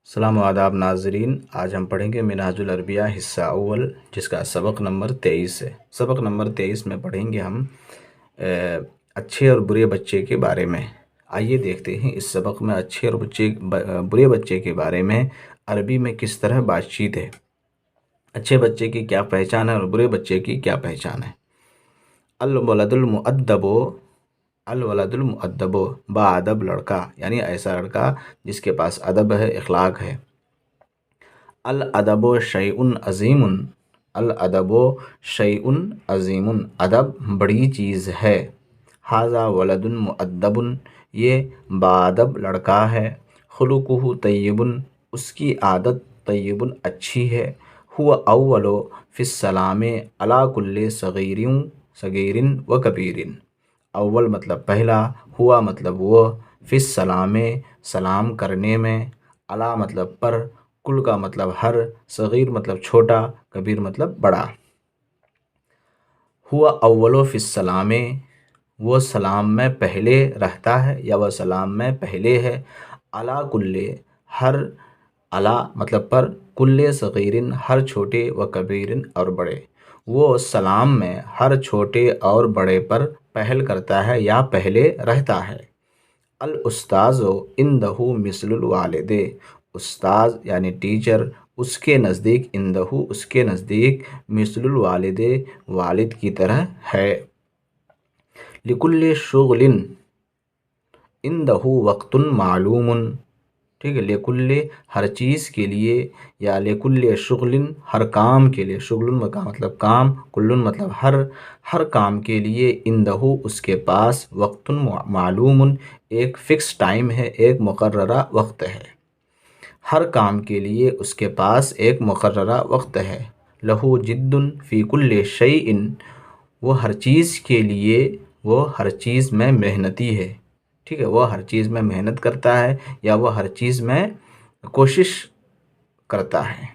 السلام و آداب ناظرین، آج ہم پڑھیں گے منہاج العربیہ حصہ اول، جس کا سبق نمبر 23 ہے۔ سبق نمبر 23 میں پڑھیں گے ہم اچھے اور برے بچے کے بارے میں۔ آئیے دیکھتے ہیں اس سبق میں اچھے اور برے بچے کے بارے میں عربی میں کس طرح بات چیت ہے، اچھے بچے کی کیا پہچان ہے اور برے بچے کی کیا پہچان ہے۔ الولد المؤدب، الولد المؤدب با ادب لڑکا، یعنی ایسا لڑکا جس کے پاس ادب ہے، اخلاق ہے۔ الادب شیء عظیم، الادب شیء عظیم، ادب بڑی چیز ہے۔ ھذا ولد مؤدب، یہ باادب لڑکا ہے۔ خلقہ طیب، اس کی عادت طیب اچھی ہے۔ هو اول فی السلام علی کل صغیر و کبیر، اول مطلب پہلا، ہوا مطلب وہ، فی السلام سلام کرنے میں، علی مطلب پر، کل کا مطلب ہر، صغیر مطلب چھوٹا، کبیر مطلب بڑا۔ ہوا اول فی السلام، وہ سلام میں پہلے رہتا ہے یا وہ سلام میں پہلے ہے۔ علی کل، ہر، علی مطلب پر، کل صغیر ہر چھوٹے، و کبیر اور بڑے، وہ سلام میں ہر چھوٹے اور بڑے پر پہل کرتا ہے یا پہلے رہتا ہے۔ الاستاذ عندہ مثل الوالد، استاذ یعنی ٹیچر اس کے نزدیک، عندہ اس کے نزدیک، مثل الوالد والد کی طرح ہے۔ لکل شغل عندہ وقت معلوم، ٹھیک ہے، لکل ہر چیز کے لیے، یا لکل شغل ہر کام کے لیے، شغل کا مطلب کام، کل مطلب ہر کام کے لیے، عندہ اس کے پاس، وقت معلوم ایک فکس ٹائم ہے، ایک مقررہ وقت ہے۔ ہر کام کے لیے اس کے پاس ایک مقررہ وقت ہے۔ لہو جد فی کل شیء، وہ ہر چیز کے لیے، وہ ہر چیز میں محنتی ہے، ٹھیک ہے، وہ ہر چیز میں محنت کرتا ہے یا وہ ہر چیز میں کوشش کرتا ہے،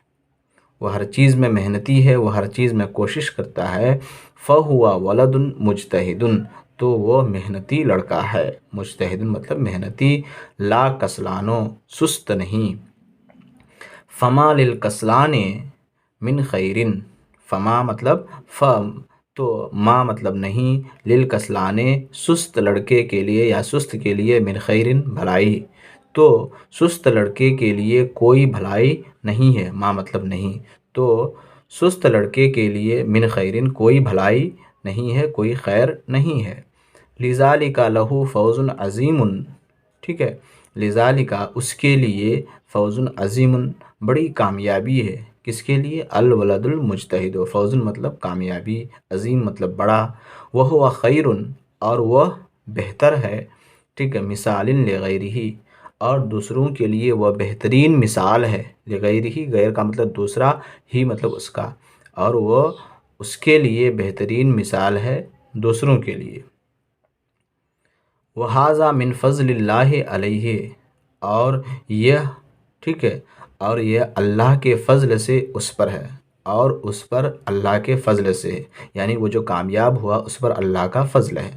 وہ ہر چیز میں محنتی ہے، وہ ہر چیز میں کوشش کرتا ہے۔ فَهُوَ وَلَدٌ مُجْتَہِدٌ، تو وہ محنتی لڑکا ہے، مجتہد مطلب محنتی، لا کسلانو سست نہیں۔ فما للکسلان من خیر، فما مطلب تو ما مطلب نہیں، للکسلان سست لڑکے کے لیے یا سست کے لیے، من خیر بھلائی، تو سست لڑکے کے لیے کوئی بھلائی نہیں ہے، ما مطلب نہیں، تو سست لڑکے کے لیے، من خیر کوئی بھلائی نہیں ہے، کوئی خیر نہیں ہے۔ لذالک لہ فوز عظیم، ٹھیک ہے، لذالک اس کے لیے، فوز عظیم بڑی کامیابی ہے، کس کے لیے؟ الولد المجتہد، فوز مطلب کامیابی، عظیم مطلب بڑا، وہو خیر اور وہ بہتر ہے، ٹھیک ہے، مثال لغیرہ اور دوسروں کے لیے وہ بہترین مثال ہے، لغیرہ غیر کا مطلب دوسرا، ہی مطلب اس کا، اور وہ اس کے لیے بہترین مثال ہے دوسروں کے لیے۔ وَھَذَا مِن فضل اللہ علیہ، اور یہ، ٹھیک ہے، اور یہ اللہ کے فضل سے اس پر ہے، اور اس پر اللہ کے فضل سے، یعنی وہ جو کامیاب ہوا اس پر اللہ کا فضل ہے،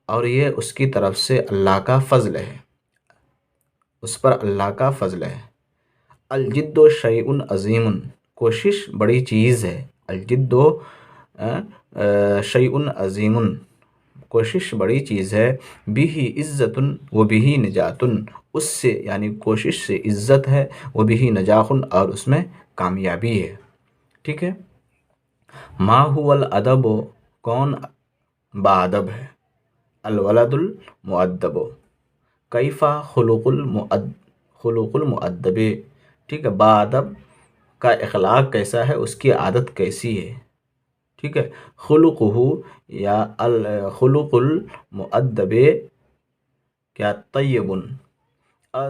اور یہ اس کی طرف سے اللہ کا فضل ہے، اس پر اللہ کا فضل ہے۔ الجد شیء عظیم، کوشش بڑی چیز ہے۔ الجد شیء عظیم، کوشش بڑی چیز ہے۔ بہ عزت و بہ نجات، اس سے یعنی کوشش سے عزت ہے، و بہ نجاح اور اس میں کامیابی ہے، ٹھیک ہے۔ ما هو الادب، کون باادب ہے؟ الولد المؤدب۔ کیف خلق المؤدب، ٹھیک ہے، باادب کا اخلاق کیسا ہے، اس کی عادت کیسی ہے، ٹھیک ہے۔ خلقہ یا خلق المؤدب کیا طیب،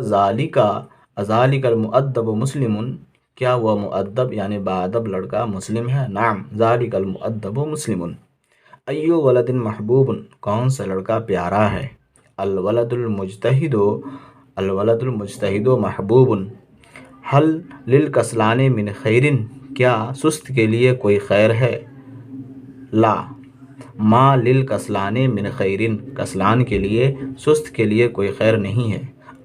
ذالک المؤدب مسلم، کیا وہ مؤدب یعنی باادب لڑکا مسلم ہے؟ نعم، ذالک المؤدب مسلم۔ ایو ولد محبوب، کون سا لڑکا پیارا ہے؟ الولد المجتہد، الولد المجتہد محبوب۔ حل للکسلان من خیر، کیا سست کے لیے کوئی خیر ہے؟ لا، ما للکسلان من خیر، کسلان کے لیے، سست کے لیے کوئی خیر نہیں ہے۔